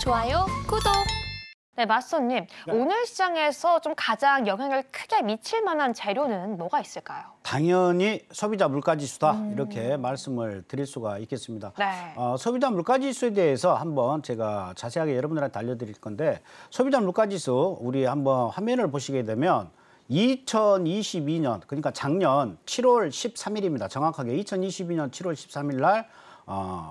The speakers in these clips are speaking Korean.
좋아요, 구독. 네, 맞선님. 네. 오늘 시장에서 좀 가장 영향을 크게 미칠 만한 재료는 뭐가 있을까요? 당연히 소비자 물가지수다 이렇게 말씀을 드릴 수가 있겠습니다. 네. 소비자 물가지수에 대해서 한번 제가 자세하게 여러분들한테 알려드릴 건데 소비자 물가지수 우리 한번 화면을 보시게 되면 2022년 그러니까 작년 7월 13일입니다. 정확하게 2022년 7월 13일 날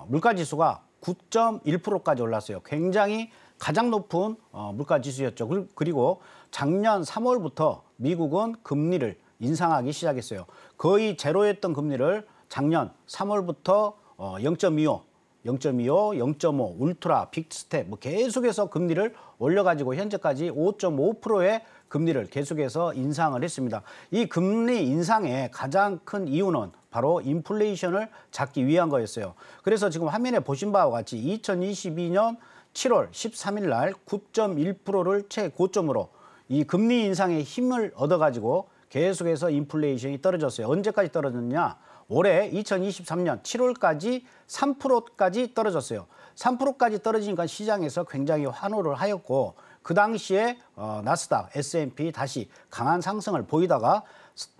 물가지수가 9.1%까지 올랐어요. 굉장히 가장 높은 물가지수였죠. 그리고 작년 3월부터 미국은 금리를 인상하기 시작했어요. 거의 제로였던 금리를 작년 3월부터 0.25, 0.5, 울트라, 빅스텝 계속해서 금리를 올려가지고 현재까지 5.5%의 금리를 계속해서 인상을 했습니다. 이 금리 인상의 가장 큰 이유는 바로 인플레이션을 잡기 위한 거였어요. 그래서 지금 화면에 보신 바와 같이 2022년 7월 13일 날 9.1%를 최고점으로 이 금리 인상의 힘을 얻어가지고 계속해서 인플레이션이 떨어졌어요. 언제까지 떨어졌냐? 올해 2023년 7월까지 3%까지 떨어졌어요. 3%까지 떨어지니까 시장에서 굉장히 환호를 하였고 그 당시에 나스닥, S&P 다시 강한 상승을 보이다가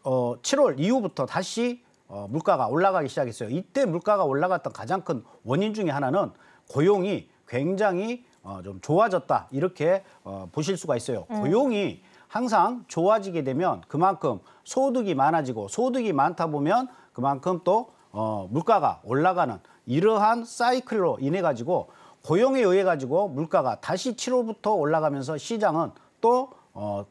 7월 이후부터 다시 물가가 올라가기 시작했어요. 이때 물가가 올라갔던 가장 큰 원인 중에 하나는 고용이 굉장히 좀 좋아졌다 이렇게 보실 수가 있어요. 고용이 항상 좋아지게 되면 그만큼 소득이 많아지고 소득이 많다 보면 그만큼 또 물가가 올라가는 이러한 사이클로 인해 가지고 고용에 의해 가지고 물가가 다시 7월부터 올라가면서 시장은 또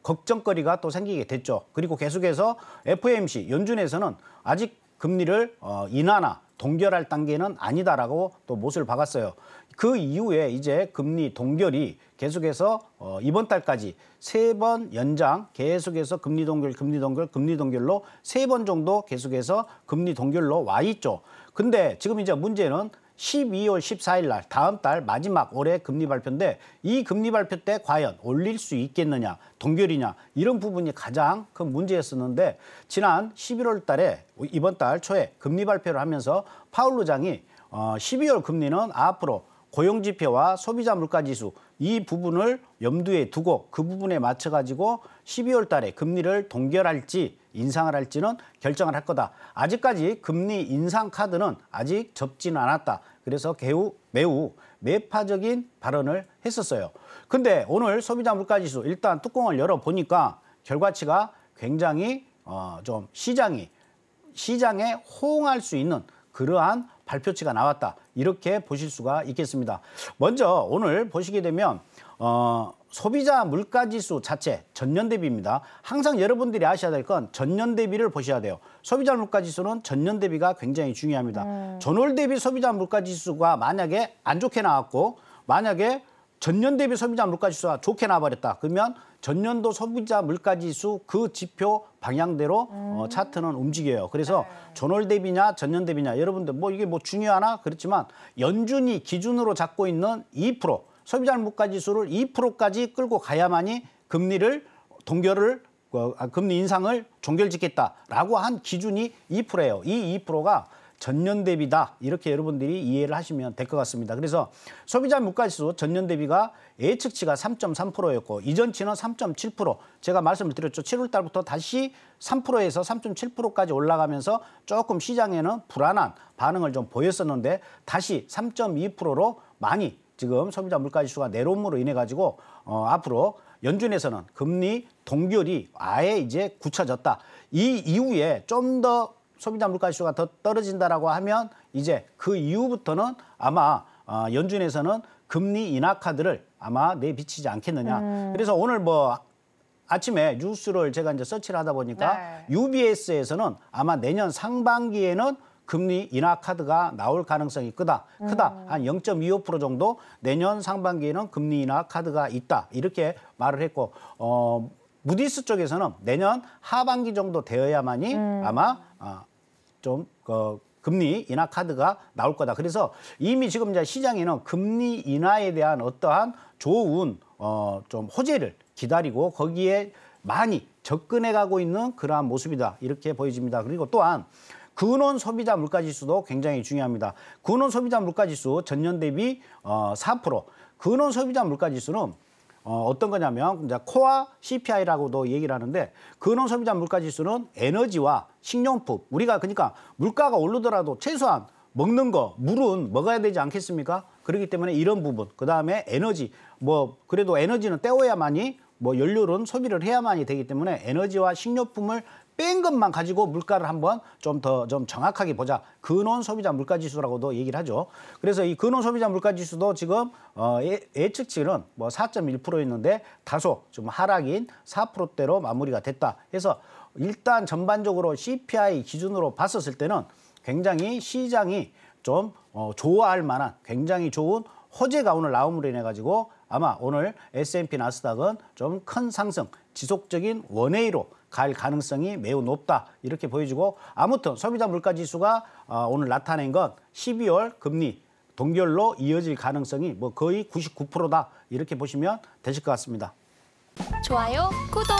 걱정거리가 또 생기게 됐죠. 그리고 계속해서 FOMC 연준에서는 아직 금리를 인하나 동결할 단계는 아니다라고 또 못을 박았어요. 그 이후에 이제 금리 동결이 계속해서 이번 달까지 3번 연장 계속해서 금리 동결로 3번 정도 계속해서 금리 동결로 와 있죠. 근데 지금 이제 문제는 12월 14일 날 다음 달 마지막 올해 금리 발표인데 이 금리 발표 때 과연 올릴 수 있겠느냐 동결이냐 이런 부분이 가장 큰 문제였었는데 지난 11월 달에 이번 달 초에 금리 발표를 하면서 파월 의장이 12월 금리는 앞으로 고용지표와 소비자 물가지수 이 부분을 염두에 두고 그 부분에 맞춰 가지고 12월 달에 금리를 동결할지 인상을 할지는 결정을 할 거다. 아직까지 금리 인상 카드는 아직 접지는 않았다. 그래서 매우 매파적인 발언을 했었어요. 근데 오늘 소비자 물가지수 일단 뚜껑을 열어보니까 결과치가 굉장히 좀 시장에 호응할 수 있는 그러한 발표치가 나왔다. 이렇게 보실 수가 있겠습니다. 먼저 오늘 보시게 되면 소비자 물가지수 자체 전년 대비입니다. 항상 여러분들이 아셔야 될 건 전년 대비를 보셔야 돼요. 소비자 물가지수는 전년 대비가 굉장히 중요합니다. 전월 대비 소비자 물가지수가 만약에 안 좋게 나왔고 만약에 전년 대비 소비자 물가지수가 좋게 나와버렸다. 그러면 전년도 소비자 물가지수 그 지표 방향대로 차트는 움직여요. 그래서 전월 대비냐 전년 대비냐 여러분들 이게 중요하나 그렇지만 연준이 기준으로 잡고 있는 2% 소비자 물가지수를 2%까지 끌고 가야만이 금리 인상을 종결짓겠다라고 한 기준이 2%예요. 이 2%가 전년 대비다. 이렇게 여러분들이 이해를 하시면 될 것 같습니다. 그래서 소비자 물가지수 전년 대비가 예측치가 3.3%였고 이전치는 3.7%. 제가 말씀을 드렸죠. 7월 달부터 다시 3%에서 3.7%까지 올라가면서 조금 시장에는 불안한 반응을 좀 보였었는데 다시 3.2%로 많이 지금 소비자 물가지수가 내려옴으로 인해 가지고 앞으로 연준에서는 금리 동결이 아예 이제 굳혀졌다. 이 이후에 좀 더 소비자 물가지수가 더 떨어진다라고 하면 이제 그 이후부터는 아마 연준에서는 금리 인하 카드를 아마 내비치지 않겠느냐. 그래서 오늘 아침에 뉴스를 제가 이제 서치를 하다 보니까 UBS에서는 아마 내년 상반기에는 금리 인하 카드가 나올 가능성이 크다. 한 0.25% 정도 내년 상반기에는 금리 인하 카드가 있다. 이렇게 말을 했고 무디스 쪽에서는 내년 하반기 정도 되어야만이 아마 금리 인하 카드가 나올 거다. 그래서 이미 지금 이제 시장에는 금리 인하에 대한 어떠한 좋은 좀 호재를 기다리고 거기에 많이 접근해 가고 있는 그러한 모습이다. 이렇게 보여집니다. 그리고 또한 근원 소비자 물가지수도 굉장히 중요합니다. 근원 소비자 물가지수 전년 대비 4%. 근원 소비자 물가 지수는 어떤 거냐면 이제 코어 CPI라고도 얘기를 하는데 근원 소비자 물가 지수는 에너지와 식료품 우리가 그러니까 물가가 오르더라도 최소한 먹는 거 물은 먹어야 되지 않겠습니까? 그렇기 때문에 이런 부분 그다음에 에너지 뭐 그래도 에너지는 때워야만이 뭐 연료는 소비를 해야만이 되기 때문에 에너지와 식료품을 뺀 것만 가지고 물가를 한번 좀 정확하게 보자. 근원 소비자 물가 지수라고도 얘기를 하죠. 그래서 이 근원 소비자 물가 지수도 지금 예측치는 뭐 4.1%였는데 다소 좀 하락인 4%대로 마무리가 됐다. 해서 일단 전반적으로 CPI 기준으로 봤었을 때는 굉장히 시장이 좀 좋아할 만한 굉장히 좋은 호재가 오늘 나옴으로 인해 가지고 아마 오늘 S&P 나스닥은 좀 큰 상승, 지속적인 원웨이로 갈 가능성이 매우 높다 이렇게 보여지고 아무튼 소비자 물가 지수가 오늘 나타낸 건 12월 금리 동결로 이어질 가능성이 뭐 거의 99%다 이렇게 보시면 되실 것 같습니다. 좋아요, 구독.